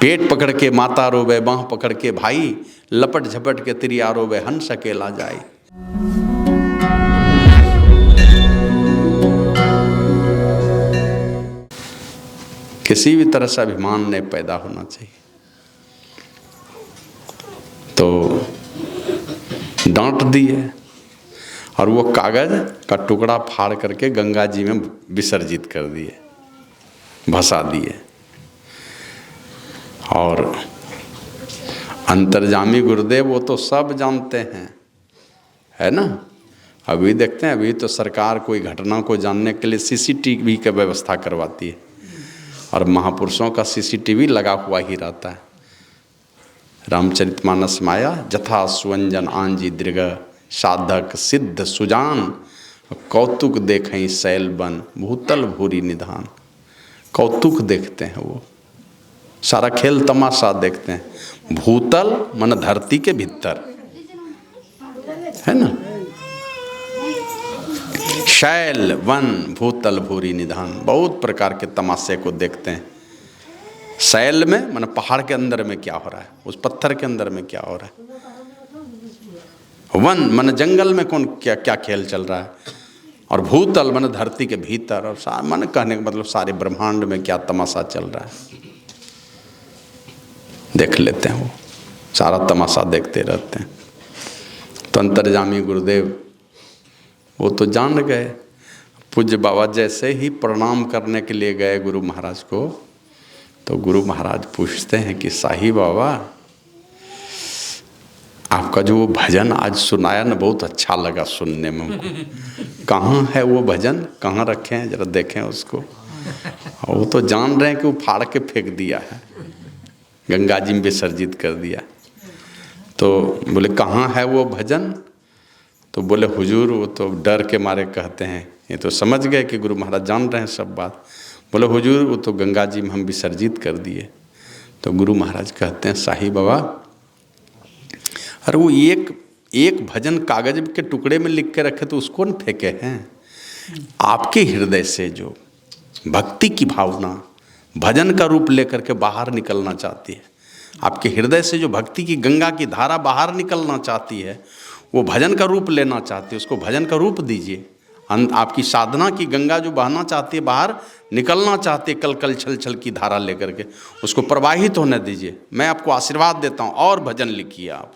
पेट पकड़ के माता रोवे, बाँह पकड़ के भाई, लपट झपट के तिरिया रोवे, हंस अकेला जाए। किसी भी तरह से अभिमान नहीं पैदा होना चाहिए। तो डांट दिए और वो कागज का टुकड़ा फाड़ करके गंगा जी में विसर्जित कर दिए, भसा दिए। और अंतर्जामी गुरुदेव वो तो सब जानते हैं, है ना। अभी देखते हैं, अभी तो सरकार कोई घटना को जानने के लिए सीसीटीवी की व्यवस्था करवाती है, और महापुरुषों का सीसीटीवी लगा हुआ ही रहता है। रामचरितमानस माया जथा सुवंजन आंजी दृग, साधक सिद्ध सुजान, कौतुक देखें शैल बन, भूतल भूरी निधान। कौतुक देखते हैं, वो सारा खेल तमाशा देखते हैं। भूतल मन धरती के भीतर, है ना। शैल वन भूतल भूरी निधान, बहुत प्रकार के तमाशे को देखते हैं। शैल में मन पहाड़ के अंदर में क्या हो रहा है, उस पत्थर के अंदर में क्या हो रहा है। वन मन जंगल में कौन क्या क्या खेल चल रहा है, और भूतल मन धरती के भीतर, और मन कहने का मतलब सारे ब्रह्मांड में क्या तमाशा चल रहा है, देख लेते हैं। वो सारा तमाशा देखते रहते हैं। तो अंतर्जामी गुरुदेव वो तो जान गए। पूज्य बाबा जैसे ही प्रणाम करने के लिए गए गुरु महाराज को, तो गुरु महाराज पूछते हैं कि साईं बाबा, आपका जो भजन आज सुनाया ना, बहुत अच्छा लगा सुनने में हमको। कहाँ है वो भजन, कहाँ रखे हैं, जरा देखें उसको। और वो तो जान रहे हैं कि वो फाड़ के फेंक दिया है, गंगा जी में विसर्जित कर दिया। तो बोले कहाँ है वो भजन, तो बोले हुजूर वो तो डर के मारे कहते हैं, ये तो समझ गए कि गुरु महाराज जान रहे हैं सब बात। बोले हुजूर वो तो गंगा जी में हम विसर्जित कर दिए। तो गुरु महाराज कहते हैं साईं बाबा, अरे वो एक भजन कागज के टुकड़े में लिख के रखे तो उसको न फेंके हैं। आपके हृदय से जो भक्ति की भावना भजन का रूप लेकर के बाहर निकलना चाहती है, आपके हृदय से जो भक्ति की गंगा की धारा बाहर निकलना चाहती है, वो भजन का रूप लेना चाहती है, उसको भजन का रूप दीजिए। आपकी साधना की गंगा जो बहना चाहती है, बाहर निकलना चाहती है, कल कल छल छल की धारा लेकर के, उसको प्रवाहित होने दीजिए। मैं आपको आशीर्वाद देता हूँ, और भजन लिखिए आप।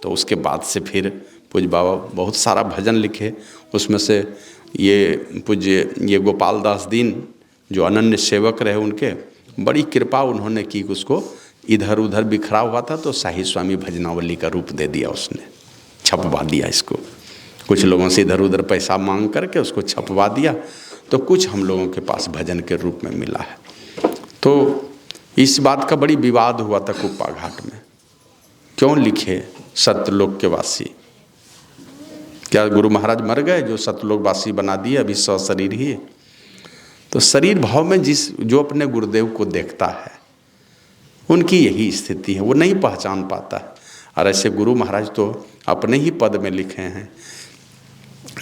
तो उसके बाद से फिर पूज्य बाबा बहुत सारा भजन लिखे। उसमें से ये गोपाल दास दीन जो अनन्य सेवक रहे, उनके बड़ी कृपा उन्होंने की, उसको इधर उधर बिखरा हुआ था तो साहिब स्वामी भजनावली का रूप दे दिया, उसने छपवा दिया इसको। कुछ लोगों से इधर उधर पैसा मांग करके उसको छपवा दिया, तो कुछ हम लोगों के पास भजन के रूप में मिला है। तो इस बात का बड़ी विवाद हुआ था कुप्पा घाट में, क्यों लिखे सत्यलोक के वासी। क्या गुरु महाराज मर गए जो सत्यलोक वासी बना दिए, अभी शरीर ही है। तो शरीर भाव में जो अपने गुरुदेव को देखता है, उनकी यही स्थिति है, वो नहीं पहचान पाता है। और ऐसे गुरु महाराज तो अपने ही पद में लिखे हैं,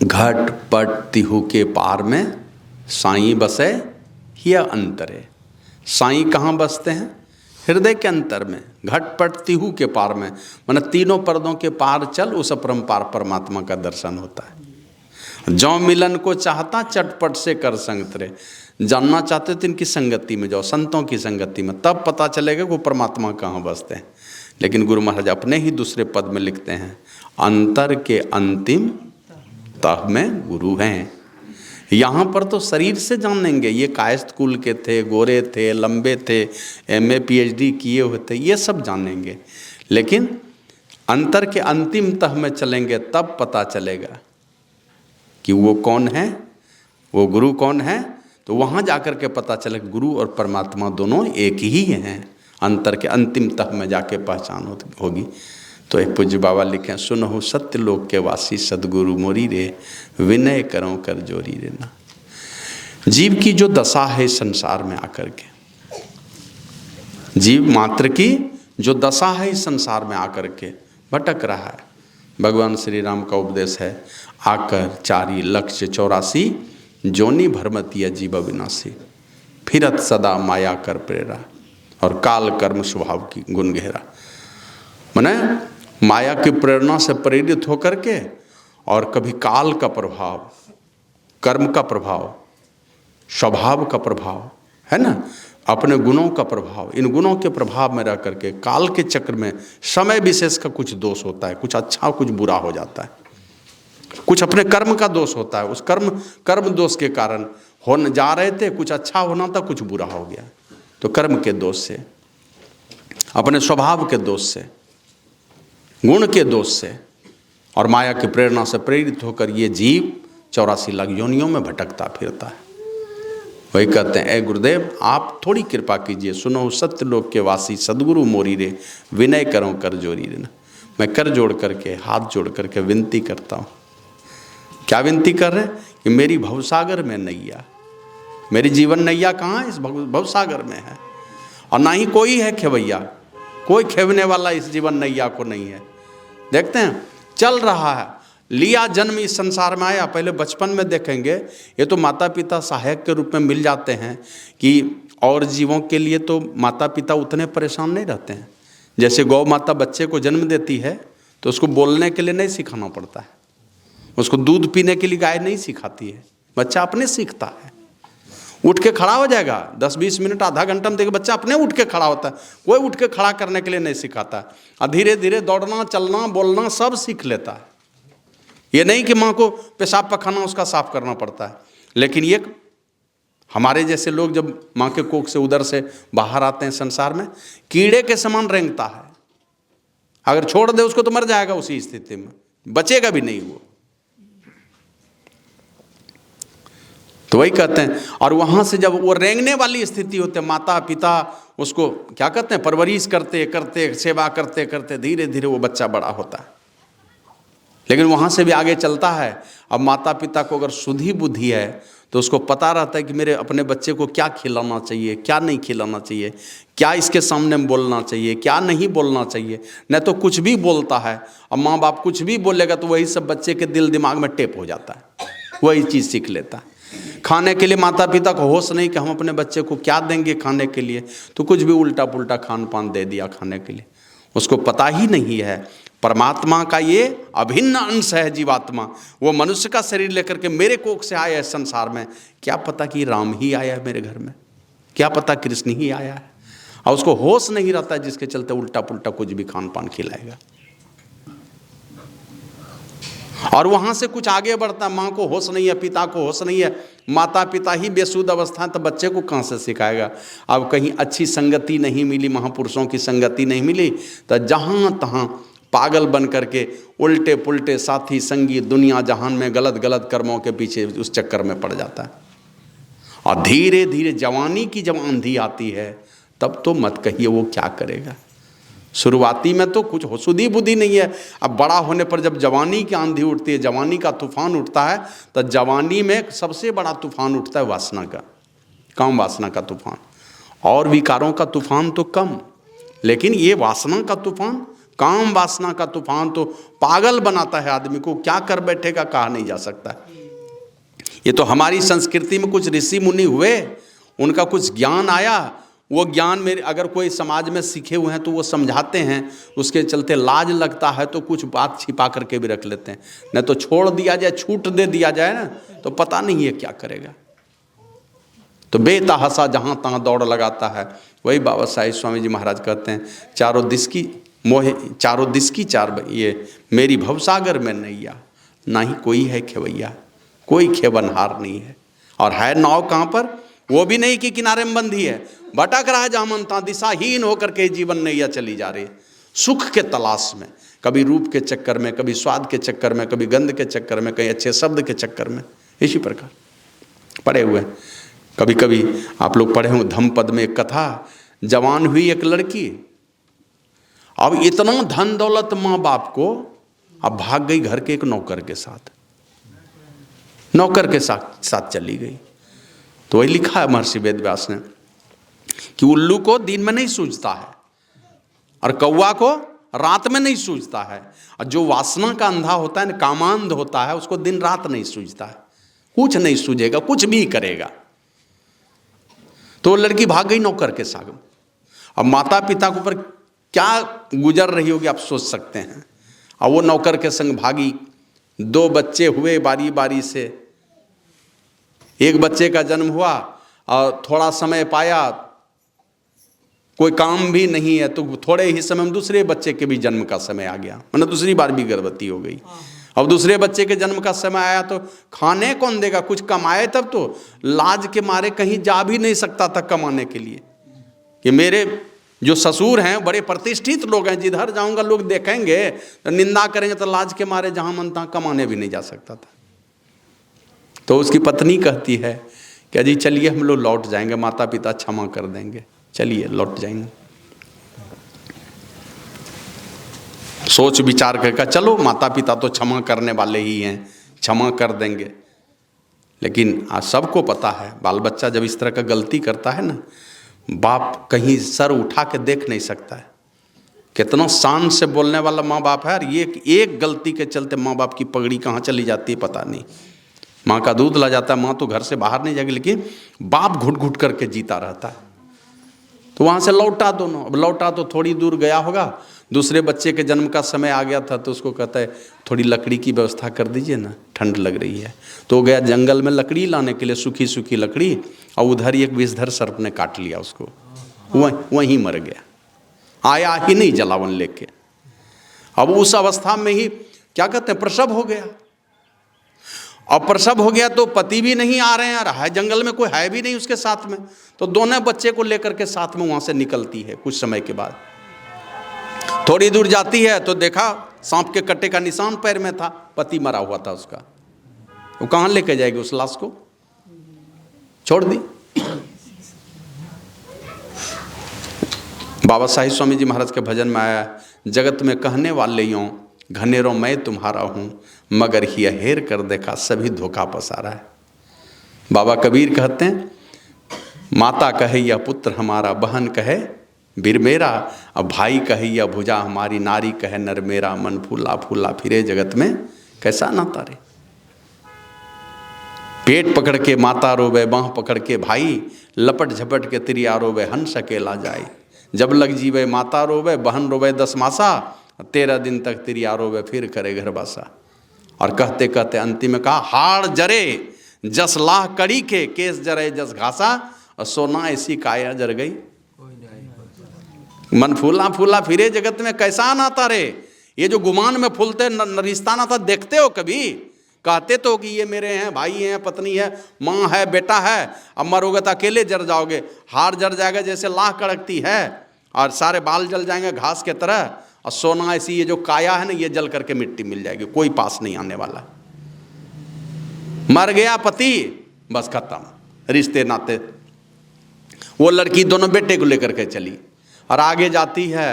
घट पट तिहु के पार में साईं बसे हिया अंतरे। साईं कहाँ बसते हैं, हृदय के अंतर में। घट पट तिहु के पार में, माने तीनों पर्दों के पार चल, उस अपरंपार परमात्मा का दर्शन होता है। जौ मिलन को चाहता चटपट से कर संग तेरे। जानना चाहते तो इनकी संगति में जाओ, संतों की संगति में, तब पता चलेगा कि वो परमात्मा कहाँ बसते हैं। लेकिन गुरु महाराज अपने ही दूसरे पद में लिखते हैं, अंतर के अंतिम तह में गुरु हैं। यहाँ पर तो शरीर से जानेंगे, ये कायस्थ कुल के थे, गोरे थे, लंबे थे, MA PhD किए हुए थे, ये सब जानेंगे। लेकिन अंतर के अंतिम तह में चलेंगे, तब पता चलेगा कि वो कौन है, वो गुरु कौन है। तो वहाँ जाकर के पता चले गुरु और परमात्मा दोनों एक ही हैं। अंतर के अंतिम तह में जाके पहचान होगी। तो एक पूज्य बाबा लिखे, सुनहु सत्य लोक के वासी सदगुरु मोरी रे, विनय करो कर जोरी रे ना। जीव की जो दशा है संसार में आकर के, जीव मात्र की जो दशा है इस संसार में आकर के भटक रहा है। भगवान श्री राम का उपदेश है, आकर चारी लक्ष्य 84 जोनी भरमतिया जीव अविनाशी, फिरत सदा माया कर प्रेरा। और काल कर्म स्वभाव की गुण गहरा। माने माया की प्रेरणा से प्रेरित होकर के और कभी काल का प्रभाव, कर्म का प्रभाव, स्वभाव का प्रभाव, है ना, अपने गुणों का प्रभाव, इन गुणों के प्रभाव में रह करके काल के चक्र में समय विशेष का कुछ दोष होता है, कुछ अच्छा कुछ बुरा हो जाता है, कुछ अपने कर्म का दोष होता है। उस कर्म दोष के कारण होने जा रहे थे, कुछ अच्छा होना था, कुछ बुरा हो गया। तो कर्म के दोष से, अपने स्वभाव के दोष से, गुण के दोष से और माया की प्रेरणा से प्रेरित होकर ये जीव 84 लाख योनियों में भटकता फिरता है। वही कहते हैं, ए गुरुदेव आप थोड़ी कृपा कीजिए, सुनो सत्यलोक के वासी सदगुरु मोरी रे, विनय करो कर जोरी रे। मैं कर जोड़ करके, हाथ जोड़ करके विनती करता हूँ। क्या विनती कर रहे हैं कि मेरी भवसागर में नैया, मेरी जीवन नैया कहाँ है, इस भवसागर में है। और ना ही कोई है खेवैया, कोई खेवने वाला इस जीवन नैया को नहीं है। देखते हैं चल रहा है, लिया जन्म इस संसार में आया। पहले बचपन में देखेंगे, ये तो माता पिता सहायक के रूप में मिल जाते हैं कि और जीवों के लिए तो माता पिता उतने परेशान नहीं रहते हैं। जैसे गौ माता बच्चे को जन्म देती है तो उसको बोलने के लिए नहीं सिखाना पड़ता है, उसको दूध पीने के लिए गाय नहीं सिखाती है, बच्चा अपने सीखता है। उठ के खड़ा हो जाएगा, 10-20 मिनट आधा घंटा में देखिए बच्चा अपने उठ के खड़ा होता है, कोई उठ के खड़ा करने के लिए नहीं सिखाता। और धीरे धीरे दौड़ना, चलना, बोलना सब सीख लेता है। ये नहीं कि माँ को पेशाब पखाना उसका साफ करना पड़ता है। लेकिन ये हमारे जैसे लोग जब माँ के कोख से उधर से बाहर आते हैं संसार में, कीड़े के समान रेंगता है। अगर छोड़ दे उसको तो मर जाएगा, उसी स्थिति में बचेगा भी नहीं वो। तो वही कहते हैं, और वहाँ से जब वो रेंगने वाली स्थिति होती है, माता पिता उसको क्या कहते हैं, परवरिश करते करते, सेवा करते करते धीरे धीरे वो बच्चा बड़ा होता है। लेकिन वहाँ से भी आगे चलता है। अब माता पिता को अगर सुधी बुद्धि है तो उसको पता रहता है कि मेरे अपने बच्चे को क्या खिलाना चाहिए, क्या नहीं खिलाना चाहिए, क्या इसके सामने में बोलना चाहिए, क्या नहीं बोलना चाहिए। नहीं तो कुछ भी बोलता है, अब माँ बाप कुछ भी बोलेगा तो वही सब बच्चे के दिल दिमाग में टेप हो जाता है, वही चीज़ सीख लेता है। खाने के लिए माता पिता को होश नहीं कि हम अपने बच्चे को क्या देंगे खाने के लिए, तो कुछ भी उल्टा पुल्टा खान पान दे दिया खाने के लिए। उसको पता ही नहीं है परमात्मा का ये अभिन्न अंश है जीवात्मा, वो मनुष्य का शरीर लेकर के मेरे कोख से आया है संसार में। क्या पता कि राम ही आया है मेरे घर में, क्या पता कृष्ण ही आया है। और उसको होश नहीं रहता है, जिसके चलते उल्टा पुल्टा कुछ भी खान पान खिलाएगा। और वहाँ से कुछ आगे बढ़ता, माँ को होश नहीं है, पिता को होश नहीं है, माता पिता ही बेसुध अवस्था है, तो बच्चे को कहाँ से सिखाएगा। अब कहीं अच्छी संगति नहीं मिली, महापुरुषों की संगति नहीं मिली, तो जहाँ तहाँ पागल बन करके उल्टे पुल्टे साथी संगी दुनिया जहान में गलत गलत कर्मों के पीछे उस चक्कर में पड़ जाता है। और धीरे धीरे जवानी की जब आंधी आती है तब तो मत कहिए वो क्या करेगा। शुरुआती में तो कुछ सुधी बुद्धि नहीं है। अब बड़ा होने पर जब जवानी की आंधी उठती है, जवानी का तूफान उठता है, तो जवानी में सबसे बड़ा तूफान उठता है वासना का, काम वासना का तूफान। और विकारों का तूफान तो कम, लेकिन ये वासना का तूफान, काम वासना का तूफान तो पागल बनाता है आदमी को। क्या कर बैठेगा कहा नहीं जा सकता। ये तो हमारी संस्कृति में कुछ ऋषि मुनि हुए, उनका कुछ ज्ञान आया, वो ज्ञान मेरे अगर कोई समाज में सीखे हुए हैं तो वो समझाते हैं, उसके चलते लाज लगता है तो कुछ बात छिपा करके भी रख लेते हैं। नहीं तो छोड़ दिया जाए, छूट दे दिया जाए ना, तो पता नहीं है क्या करेगा। तो बेतहासा जहाँ तहाँ दौड़ लगाता है। वही बाबा साहिब स्वामी जी महाराज कहते हैं, चारों दिश की मोहे, चारों दिश की चार ये मेरी भवसागर में नैया, ना ही कोई है खेवैया, कोई खेवनहार नहीं है। और है नाव कहाँ पर, वो भी नहीं कि किनारे में बंधी है, भटक रहा है जामनता, दिशाहीन होकर के जीवन नैया चली जा रही है, सुख के तलाश में, कभी रूप के चक्कर में, कभी स्वाद के चक्कर में, कभी गंध के चक्कर में, कहीं अच्छे शब्द के चक्कर में। इसी प्रकार पढ़े हुए हैं। कभी कभी आप लोग पढ़े हों धम्मपद में एक कथा, जवान हुई एक लड़की, अब इतना धन दौलत माँ बाप को, अब भाग गई घर के एक नौकर के साथ, नौकर के साथ चली गई। तो वही लिखा है महर्षि वेदव्यास ने कि उल्लू को दिन में नहीं सूझता है और कौवा को रात में नहीं सूझता है, और जो वासना का अंधा होता है, कामांध होता है, उसको दिन रात नहीं सूझता है, कुछ नहीं सूझेगा, कुछ भी करेगा। तो लड़की भाग गई नौकर के साथ। अब माता पिता के ऊपर क्या गुजर रही होगी आप सोच सकते हैं। और वो नौकर के संग भागी, 2 बच्चे हुए बारी बारी से। एक बच्चे का जन्म हुआ और थोड़ा समय पाया, कोई काम भी नहीं है, तो थोड़े ही समय में दूसरे बच्चे के भी जन्म का समय आ गया, मतलब दूसरी बार भी गर्भवती हो गई। अब दूसरे बच्चे के जन्म का समय आया तो खाने कौन देगा, कुछ कमाए तब तो। लाज के मारे कहीं जा भी नहीं सकता था कमाने के लिए, कि मेरे जो ससुर हैं बड़े प्रतिष्ठित लोग हैं, जिधर जाऊंगा लोग देखेंगे तो निंदा करेंगे, तो लाज के मारे जहां मन तहां कमाने भी नहीं जा सकता था। तो उसकी पत्नी कहती है कि अजी चलिए हम लोग लौट जाएंगे, माता पिता क्षमा कर देंगे, चलिए लौट जाएंगे। सोच विचार करके चलो, माता पिता तो क्षमा करने वाले ही हैं, क्षमा कर देंगे। लेकिन आज सबको पता है बाल बच्चा जब इस तरह का गलती करता है ना, बाप कहीं सर उठा के देख नहीं सकता है। कितना शान से बोलने वाला माँ बाप है, और ये एक गलती के चलते माँ बाप की पगड़ी कहाँ चली जाती है पता नहीं। माँ का दूध ला जाता है, माँ तो घर से बाहर नहीं जाएगी, लेकिन बाप घुट घुट करके जीता रहता है। तो वहाँ से लौटा दोनों। अब लौटा तो थोड़ी दूर गया होगा, दूसरे बच्चे के जन्म का समय आ गया था, तो उसको कहता है थोड़ी लकड़ी की व्यवस्था कर दीजिए ना, ठंड लग रही है। तो वो गया जंगल में लकड़ी लाने के लिए, सूखी सूखी लकड़ी, और उधर ही एक विषधर सर्प ने काट लिया उसको, वहीं मर गया, आया ही नहीं जलावन लेके। अब उस अवस्था में ही क्या कहते हैं, प्रसव हो गया। और प्रसव हो गया तो पति भी नहीं आ रहे हैं, है जंगल में कोई है भी नहीं उसके साथ में, तो दोनों बच्चे को लेकर के साथ में वहाँ से निकलती है। कुछ समय के बाद थोड़ी दूर जाती है तो देखा सांप के कट्टे का निशान पैर में था, पति मरा हुआ था उसका। वो कहाँ लेके जाएगी उस लाश को, छोड़ दी। बाबा साहिब स्वामी जी महाराज के भजन में आया, जगत में कहने वाले यूं घनेरों मैं तुम्हारा हूँ, मगर ही हेर कर देखा सभी धोखा पसारा है। बाबा कबीर कहते हैं, माता कहे या पुत्र हमारा, बहन कहे वीर मेरा, अब भाई कहे या भुजा हमारी, नारी कहे नर मेरा, मन फूला फूला फिरे जगत में कैसा ना तारे। पेट पकड़ के माता रोवे, बाँह पकड़ के भाई, लपट झपट के तिरिया रोवे, हंस अकेला जाए। जब लग जीवे माता रोवे, बहन रोवे 10 मासा, 13 दिन तक तिरिया रोवे, फिर करे घर बासा। और कहते कहते अंतिम में कहा, हाड़ जरे जस लाह कड़ी के, केस जरे जस घासा, और सोना ऐसी काया जर गई। मन फूला फूला फिरे जगत में कैसा ना तारे। ये जो गुमान में फूलते रिश्ता ना था, देखते हो कभी, कहते तो कि ये मेरे हैं, भाई हैं, पत्नी है, माँ है, बेटा है, अब मरोगे तो अकेले जर जाओगे। हार जर जाएगा जैसे लाह कड़कती है, और सारे बाल जल जाएंगे घास के तरह, और सोना ऐसी ये जो काया है ना, ये जल करके मिट्टी मिल जाएगी, कोई पास नहीं आने वाला। मर गया पति, बस खत्म, रिश्ते नाते। वो लड़की दोनों बेटे को लेकर के चली और आगे जाती है।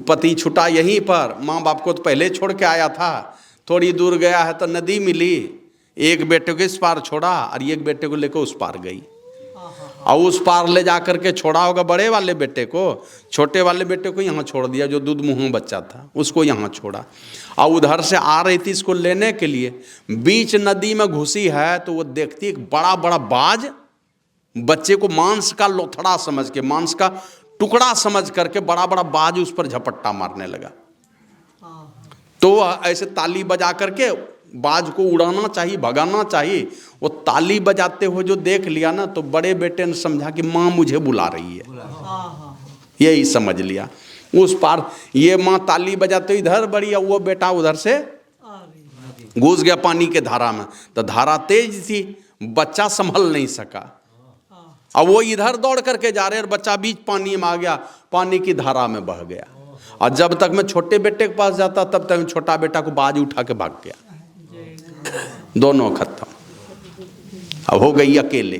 पति छुटा यहीं पर, माँ बाप को तो पहले छोड़ के आया था। थोड़ी दूर गया है तो नदी मिली, एक बेटे को इस पार छोड़ा और एक बेटे को लेकर उस पार गई। और उस पार ले जा करके छोड़ा होगा बड़े वाले बेटे को, छोटे वाले बेटे को यहाँ छोड़ दिया, जो दूध मुँह बच्चा था उसको यहाँ छोड़ा। और उधर से आ रही थी इसको लेने के लिए, बीच नदी में घुसी है तो वो देखती एक बड़ा बड़ा बाज, बच्चे को मांस का लोथड़ा समझ के, मांस का टुकड़ा समझ करके बड़ा बड़ा बाज उस पर झपट्टा मारने लगा। तो ऐसे ताली बजा करके बाज को उड़ाना चाहिए, भगाना चाहिए। वो ताली बजाते हुए जो देख लिया ना, तो बड़े बेटे ने समझा कि माँ मुझे बुला रही है, यही समझ लिया। उस पार ये माँ ताली बजाते इधर बढ़ी, वो बेटा उधर से घुस गया पानी के धारा में। तो धारा तेज थी, बच्चा संभल नहीं सका। अब वो इधर दौड़ करके जा रहे और बच्चा बीच पानी में आ गया, पानी की धारा में बह गया। और जब तक मैं छोटे बेटे के पास जाता तब तक छोटा बेटा को बाज उठा के भाग गया, दोनों खत्म। अब हो गई अकेले।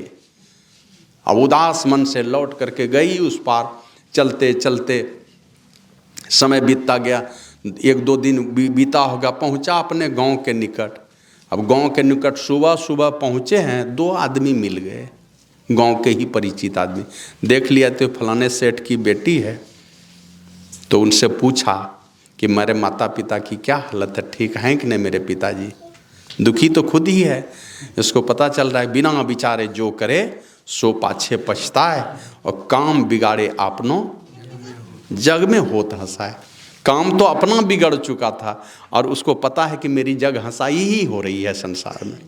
अब उदास मन से लौट करके गई उस पार। चलते चलते समय बीतता गया, 1-2 दिन बीता होगा, पहुंचा अपने गांव के निकट। अब गांव के निकट सुबह सुबह पहुंचे हैं, 2 आदमी मिल गए, गांव के ही परिचित आदमी। देख लिया तो फलाने सेठ की बेटी है। तो उनसे पूछा कि मेरे माता पिता की क्या हालत है, ठीक हैं कि नहीं मेरे पिताजी? दुखी तो खुद ही है, इसको पता चल रहा है बिना विचारे जो करे सो पाछे पछताए, और काम बिगाड़े आपनो जग में होत हंसाए। काम तो अपना बिगड़ चुका था और उसको पता है कि मेरी जग हंसाई ही हो रही है संसार में,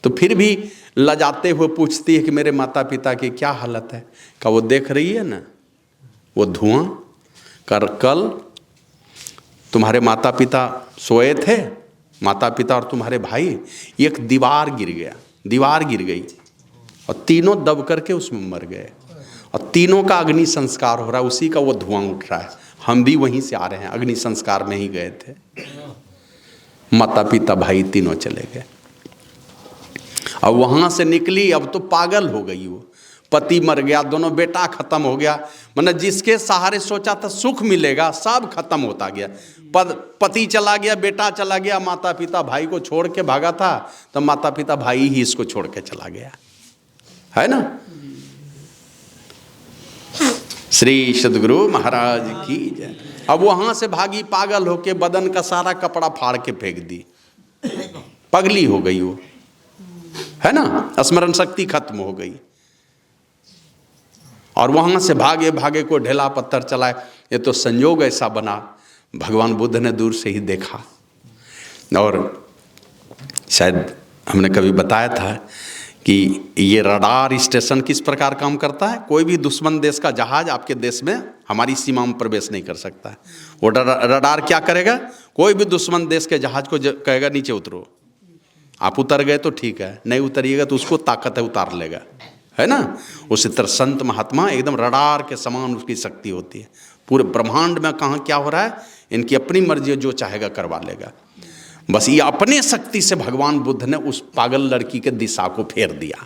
तो फिर भी लजाते हुए पूछती है कि मेरे माता पिता की क्या हालत है। का वो देख रही है ना, वो धुआं कल तुम्हारे माता पिता सोए थे, माता पिता और तुम्हारे भाई, एक दीवार गिर गई और तीनों दब करके उसमें मर गए और तीनों का अग्नि संस्कार हो रहा है, उसी का वो धुआं उठ रहा है। हम भी वहीं से आ रहे हैं, अग्नि संस्कार में ही गए थे। माता पिता भाई तीनों चले गए। अब वहां से निकली, अब तो पागल हो गई वो। पति मर गया, दोनों बेटा खत्म हो गया, मतलब जिसके सहारे सोचा था सुख मिलेगा सब खत्म होता गया। पति चला गया, बेटा चला गया, माता पिता भाई को छोड़ के भागा था, तो माता पिता भाई ही इसको छोड़ के चला गया, है ना। श्री सद्गुरु महाराज की जय। अब वहां से भागी पागल होके, बदन का सारा कपड़ा फाड़ के फेंक दी, पगली हो गई वो, है ना, स्मरण शक्ति खत्म हो गई। और वहां से भागे भागे को ढेला पत्थर चलाए। ये तो संयोग ऐसा बना, भगवान बुद्ध ने दूर से ही देखा। और शायद हमने कभी बताया था कि ये रडार स्टेशन किस प्रकार काम करता है। कोई भी दुश्मन देश का जहाज आपके देश में हमारी सीमा में प्रवेश नहीं कर सकता है। वो रडार क्या करेगा, कोई भी दुश्मन देश के जहाज को कहेगा नीचे उतरो, आप उतर गए तो ठीक है, नहीं उतरिएगा तो उसको ताकत है उतार लेगा, है ना। उसी तरह संत महात्मा एकदम रडार के समान उसकी शक्ति होती है। पूरे ब्रह्मांड में कहाँ क्या हो रहा है, इनकी अपनी मर्जी, जो चाहेगा करवा लेगा। बस ये अपने शक्ति से भगवान बुद्ध ने उस पागल लड़की के दिशा को फेर दिया।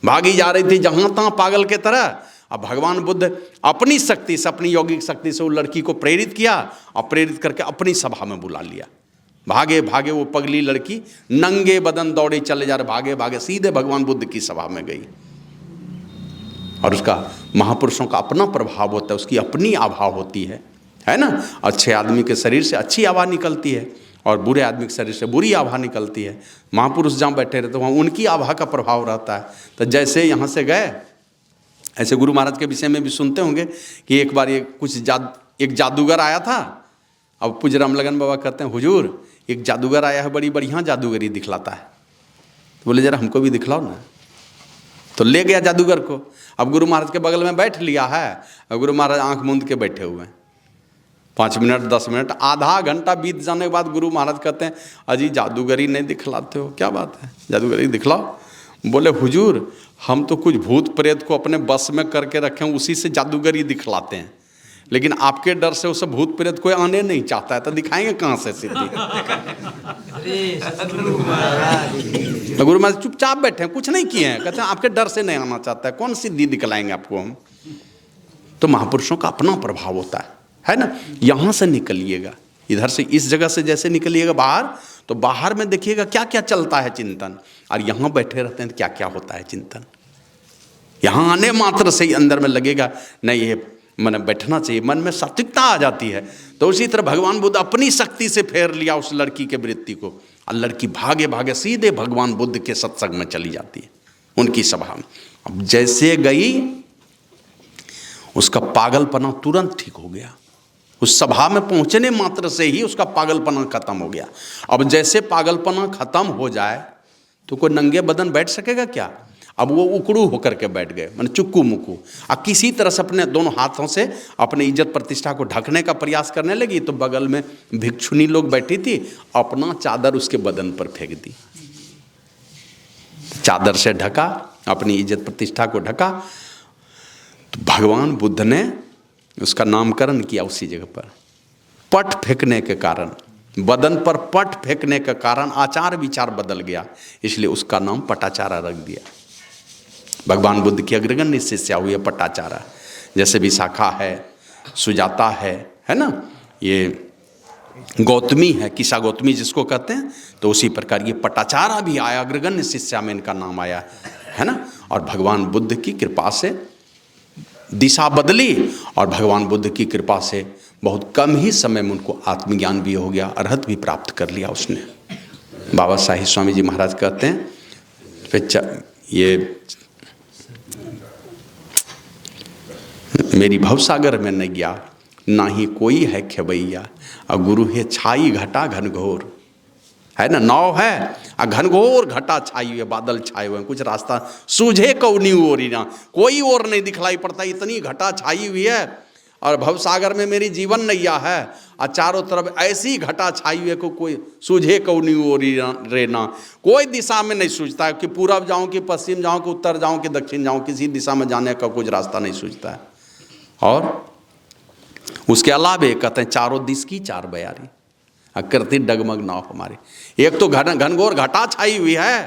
भागी जा रही थी जहाँ तहाँ पागल के तरह। अब भगवान बुद्ध अपनी शक्ति से, अपनी यौगिक शक्ति से उस लड़की को प्रेरित किया और प्रेरित करके अपनी सभा में बुला लिया। भागे भागे वो पगली लड़की नंगे बदन दौड़े चले जा रहे, भागे भागे सीधे भगवान बुद्ध की सभा में गई। और उसका महापुरुषों का अपना प्रभाव होता है, उसकी अपनी आभा होती है ना। अच्छे आदमी के शरीर से अच्छी आभा निकलती है और बुरे आदमी के शरीर से बुरी आभा निकलती है। महापुरुष जहाँ बैठे रहते वहाँ उनकी आभा का प्रभाव रहता है। तो जैसे यहाँ से गए, ऐसे गुरु महाराज के विषय में भी सुनते होंगे कि एक बार एक जादूगर आया था। अब पूज्य रामलगन बाबा कहते हैं, हुजूर एक जादूगर आया है, बड़ी बढ़िया जादूगरी दिखलाता है। बोले जरा हमको भी दिखलाओ ना। तो ले गया जादूगर को। अब गुरु महाराज के बगल में बैठ लिया है। अब गुरु महाराज आंख मूंद के बैठे हुए हैं। 5 मिनट 10 मिनट आधा घंटा बीत जाने के बाद गुरु महाराज कहते हैं, अजी जादूगरी नहीं दिखलाते हो, क्या बात है, जादूगरी दिखलाओ। बोले हुजूर हम तो कुछ भूत प्रेत को अपने बस में करके रखे हैं, उसी से जादूगरी दिखलाते हैं, लेकिन आपके डर से उसे भूत प्रेत कोई आने नहीं चाहता है, तो दिखाएंगे कहाँ से सिद्धि। तो गुरु महाराज चुपचाप बैठे हैं, कुछ नहीं किए हैं। कहते हैं आपके डर से नहीं आना चाहता है, कौन सिद्धि दिखलाएंगे आपको हम। तो महापुरुषों का अपना प्रभाव होता है ना। यहाँ से निकलिएगा, इधर से इस जगह से जैसे निकलिएगा बाहर, तो बाहर में देखिएगा क्या क्या चलता है चिंतन, और यहाँ बैठे रहते हैं तो क्या क्या होता है चिंतन। यहाँ आने मात्र से ही अंदर में लगेगा नहीं, ये मन बैठना चाहिए, मन में सात्विकता आ जाती है। तो उसी तरह भगवान बुद्ध अपनी शक्ति से फेर लिया उस लड़की के वृत्ति को, और लड़की भागे भागे सीधे भगवान बुद्ध के सत्संग में चली जाती है, उनकी सभा में। अब जैसे गई, उसका पागलपना तुरंत ठीक हो गया। उस सभा में पहुंचने मात्र से ही उसका पागलपना खत्म हो गया। अब जैसे पागलपना खत्म हो जाए तो कोई नंगे बदन बैठ सकेगा क्या। अब वो उकड़ू होकर के बैठ गए, माने चुक्कू मुक्कू। अब किसी तरह से अपने दोनों हाथों से अपने इज्जत प्रतिष्ठा को ढकने का प्रयास करने लगी। तो बगल में भिक्षुनी लोग बैठी थी, अपना चादर उसके बदन पर फेंक दी, चादर से ढका, अपनी इज्जत प्रतिष्ठा को ढका। तो भगवान बुद्ध ने उसका नामकरण किया उसी जगह पर। पट फेंकने के कारण, बदन पर पट फेंकने के कारण आचार विचार बदल गया, इसलिए उसका नाम पटाचारा रख दिया। भगवान बुद्ध की अग्रगण्य शिष्य हुई है पटाचारा। जैसे विशाखा है, सुजाता है ना, ये गौतमी है, किसा गौतमी जिसको कहते हैं, तो उसी प्रकार ये पटाचारा भी आया, अग्रगण्य शिष्या में इनका नाम आया, है ना। और भगवान बुद्ध की कृपा से दिशा बदली, और भगवान बुद्ध की कृपा से बहुत कम ही समय में उनको आत्मज्ञान भी हो गया, अरहत भी प्राप्त कर लिया उसने। बाबा साहिब स्वामी जी महाराज कहते हैं, ये मेरी भवसागर में नहीं गया, ना ही कोई है खेवैया, और गुरु है छाई घटा घनघोर। है ना, नाव है और घनघोर घटा छाई हुई है, बादल छाए हुए हैं, कुछ रास्ता सूझे कौनी ओरी ना, कोई और नहीं दिखलाई पड़ता, इतनी घटा छाई हुई है। और भवसागर में मेरी जीवन नैया है, और चारों तरफ ऐसी घटा छाई हुई है को कोई सूझे कौनी ओरी रे ना, कोई दिशा में नहीं सूझता है कि पूरब जाऊं कि पश्चिम जाऊं कि उत्तर जाऊं कि दक्षिण जाऊं, किसी दिशा में जाने का कुछ रास्ता नहीं सूझता है। और उसके अलावे कहते हैं चारों दिश की चार बयारी, करती डगमग नाव हमारी। एक तो घनघोर घटा छाई हुई है,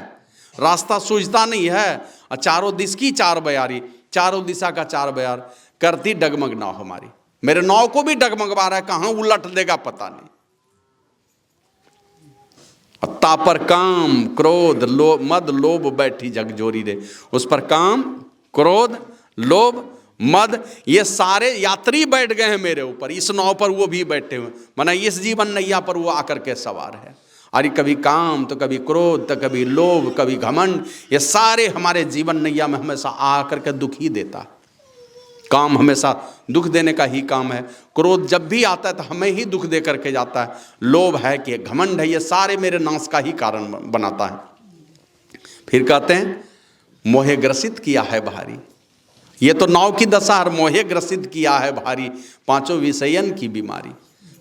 रास्ता सूझता नहीं है, और चारों दिश की चार बयारी, चारों दिशा का चार बयार, करती डगमग नाव हमारी। मेरे नाव को भी डगमगवा रहा है, कहां उलट देगा पता नहीं। अत्ता पर काम क्रोध लोभ मद लोभ बैठी झकझोरी रे, उस पर काम क्रोध लोभ मद ये सारे यात्री बैठ गए हैं मेरे ऊपर, इस नाव पर वो भी बैठे हुए, माना इस जीवन नैया पर वो आकर के सवार है। अरे कभी काम तो कभी क्रोध तो कभी लोभ कभी घमंड, ये सारे हमारे जीवन नैया में हमेशा आकर के दुख ही देता है। काम हमेशा दुख देने का ही काम है, क्रोध जब भी आता है तो हमें ही दुख दे करके जाता है, लोभ है कि घमंड है, ये सारे मेरे नाश का ही कारण बनाता है। फिर कहते हैं मोहे ग्रसित किया है भारी, ये तो नाव की दशा, मोहे ग्रसित किया है भारी, पांचों विषयन की बीमारी,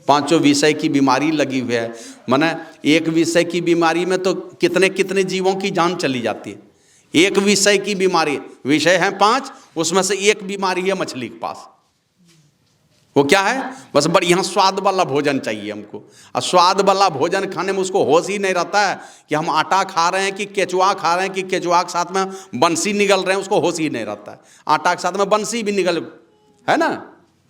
पांचों विषय की बीमारी लगी हुई है। माने एक विषय की बीमारी में तो कितने कितने जीवों की जान चली जाती है। एक विषय की बीमारी, विषय हैं 5, उसमें से एक बीमारी है मछली के पास। वो क्या है? बस बढ़िया स्वाद वाला भोजन चाहिए हमको, और स्वाद वाला भोजन खाने में उसको होश ही नहीं रहता है कि हम आटा खा रहे हैं कि केचुआ खा रहे हैं, कि केचुआ के साथ में बंसी निगल रहे हैं, उसको होश ही नहीं रहता है। आटा के साथ में बंसी भी निगल, है ना,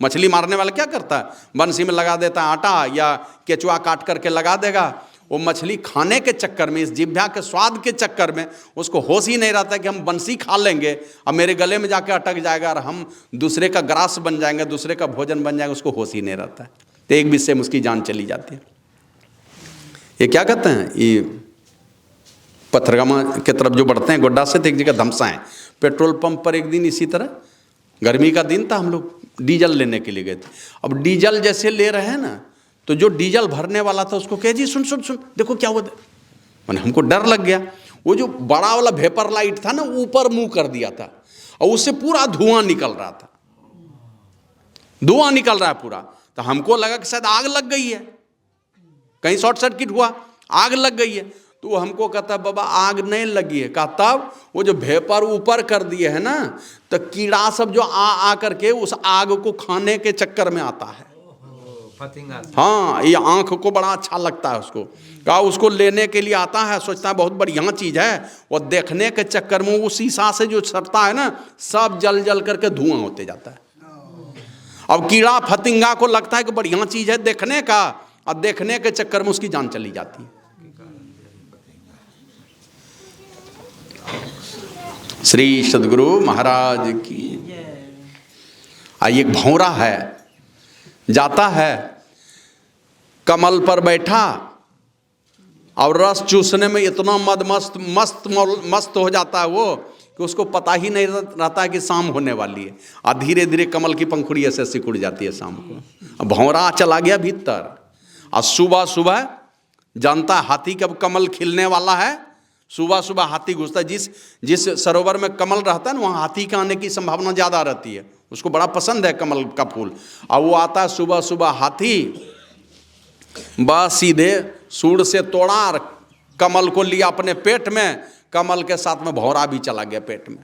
मछली मारने वाला क्या करता है, बंसी में लगा देता है आटा, या केचुआ काट करके लगा देगा। वो मछली खाने के चक्कर में, इस जिह्वा के स्वाद के चक्कर में उसको होश ही नहीं रहता है कि हम बंसी खा लेंगे और मेरे गले में जाके अटक जाएगा और हम दूसरे का ग्रास बन जाएंगे, दूसरे का भोजन बन जाएगा, उसको होश ही नहीं रहता है। तो एक विषय में उसकी जान चली जाती है। ये क्या कहते हैं, ये पथरगामा की तरफ जो बढ़ते हैं गोड्डा से, तो एक जगह धमसाएं पेट्रोल पंप पर एक दिन इसी तरह गर्मी का दिन था, हम लोग डीजल लेने के लिए गए थे। अब डीजल जैसे ले रहे हैं ना, तो जो डीजल भरने वाला था उसको कहे जी सुन सुन सुन देखो क्या हुआ, मैंने हमको डर लग गया। वो जो बड़ा वाला वेपर लाइट था ना, ऊपर मुंह कर दिया था और उससे पूरा धुआं निकल रहा था, धुआं निकल रहा है पूरा। तो हमको लगा कि शायद आग लग गई है, कहीं शॉर्ट सर्किट हुआ, आग लग गई है। तो वो हमको कहता है बाबा आग नहीं लगी है। कहा तब वो जो वेपर ऊपर कर दिए है ना, तो कीड़ा सब जो आ करके उस आग को खाने के चक्कर में आता है। हाँ, ये आंख को बड़ा अच्छा लगता है उसको, कहा उसको लेने के लिए आता है, सोचता है बहुत बढ़िया चीज है, और देखने के चक्कर में उस शीशा से जो सटता है ना, सब जल जल करके धुआं होते जाता है। अब कीड़ा फतिंगा को लगता है कि बढ़िया चीज है देखने का, और देखने के चक्कर में उसकी जान चली जाती है। श्री सद्गुरु महाराज की। एक भौरा है, जाता है कमल पर बैठा और रस चूसने में इतना मस्त हो जाता है वो कि उसको पता ही नहीं रहता है कि शाम होने वाली है, और धीरे धीरे कमल की पंखुड़ी ऐसे सिकुड़ जाती है शाम को। अब भौरा चला गया भीतर, और सुबह सुबह जानता है हाथी कब कमल खिलने वाला है, सुबह सुबह हाथी घुसता है। जिस सरोवर में कमल रहता है ना, वहाँ हाथी के आने की संभावना ज़्यादा रहती है, उसको बड़ा पसंद है कमल का फूल। और वो आता है सुबह सुबह हाथी, बस सीधे सूंड से तोड़ा और कमल को लिया अपने पेट में, कमल के साथ में भौरा भी चला गया पेट में।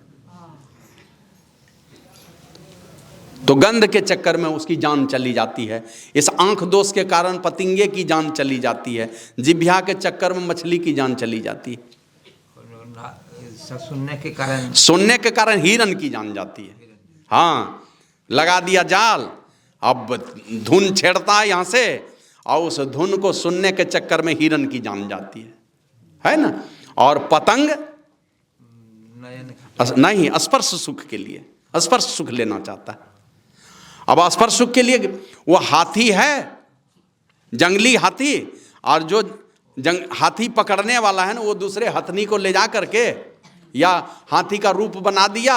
तो गंध के चक्कर में उसकी जान चली जाती है। इस आंख दोष के कारण पतिंगे की जान चली जाती है, जिह्वा के चक्कर में मछली की जान चली जाती है, सुनने के कारण हिरन की जान जाती है। हाँ, लगा दिया जाल, अब धुन छेड़ता है यहाँ से, और उस धुन को सुनने के चक्कर में हिरन की जान जाती है ना। और पतंग नहीं, स्पर्श सुख के लिए स्पर्श सुख लेना चाहता है। अब स्पर्श सुख के लिए वो हाथी है, जंगली हाथी, और जो हाथी पकड़ने वाला है ना, वो दूसरे हथनी को ले जा करके या हाथी का रूप बना दिया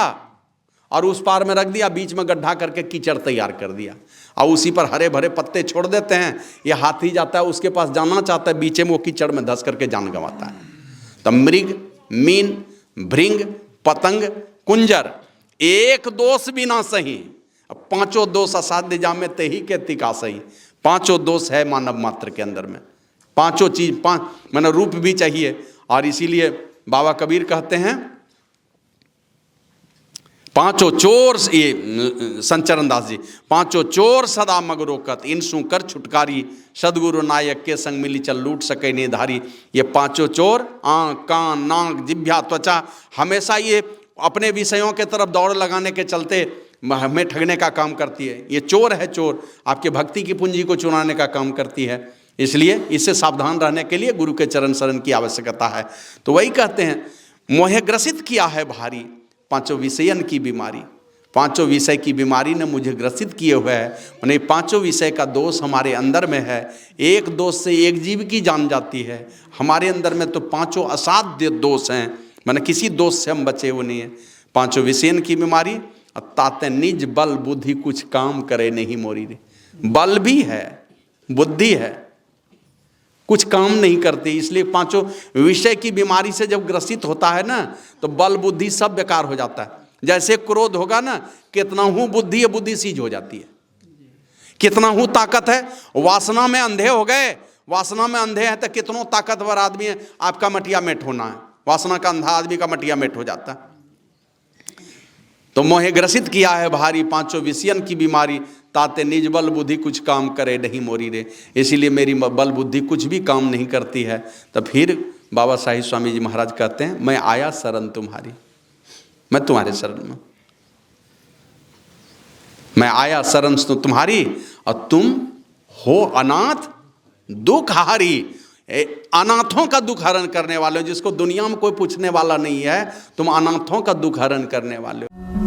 और उस पार में रख दिया, बीच में गड्ढा करके कीचड़ तैयार कर दिया, और उसी पर हरे भरे पत्ते छोड़ देते हैं। ये हाथी जाता है, उसके पास जाना चाहता है, बीच में वो कीचड़ में धंस करके जान गंवाता है। तब मृग, मीन, भृंग, पतंग, कुंजर एक दोष भी ना सही, अब पांचों दोष असाध्य जामे ते ही के तिका सही। पांचों दोष है मानव मात्र के अंदर में, पांचों चीज, मैंने रूप भी चाहिए। और इसीलिए बाबा कबीर कहते हैं, पांचों चोर, ये संचरण दास जी, पांचों चोर सदा मग रोकत, इनसु कर छुटकारी, सदगुरु नायक के संग मिली चल लूट सके निधारी। ये पांचों चोर, आंख, कान, नाक, जिह्वा, त्वचा, हमेशा ये अपने विषयों के तरफ दौड़ लगाने के चलते हमें ठगने का काम करती है। ये चोर है, चोर आपके भक्ति की पूंजी को चुराने का काम करती है। इसलिए इससे सावधान रहने के लिए गुरु के चरण शरण की आवश्यकता है। तो वही कहते हैं, मोहे ग्रसित किया है भारी, पांचों विषयन की बीमारी। पांचों विषय की बीमारी ने मुझे ग्रसित किए हुए है, माने पांचों विषय का दोष हमारे अंदर में है। एक दोष से एक जीव की जान जाती है, हमारे अंदर में तो पांचों असाध्य दोष हैं, माने किसी दोष से हम बचे हुए नहीं है। पांचों विषयन की बीमारी, ताते निज बल बुद्धि कुछ काम करे नहीं मोरी रे। बल भी है, बुद्धि है, कुछ काम नहीं करती। इसलिए पांचों विषय की बीमारी से जब ग्रसित होता है ना, तो बल बुद्धि सब बेकार हो जाता है। जैसे क्रोध होगा ना, कितना हूं बुद्धि है, बुद्धि सीज हो जाती है। कितना हूं ताकत है, वासना में अंधे हो गए, वासना में अंधे हैं तो कितनों ताकतवर आदमी है, आपका मटिया मेट होना है। वासना का अंधा आदमी का मटिया मेट हो जाता है। तो मोहे ग्रसित किया है भारी, पांचों विषयन की बीमारी, ताते निज बल बुद्धि कुछ काम करे नहीं मोरी रे। इसीलिए मेरी बल बुद्धि कुछ भी काम नहीं करती है। तो फिर बाबा साहिब स्वामी जी महाराज कहते हैं, मैं आया शरण तुम्हारी, मैं तुम्हारे शरण में, मैं आया शरण तुम्हारी, और तुम हो अनाथ दुखहारी। अनाथों का दुख हरण करने वाले हो, जिसको दुनिया में कोई पूछने वाला नहीं है, तुम अनाथों का दुख हरण करने वाले हो।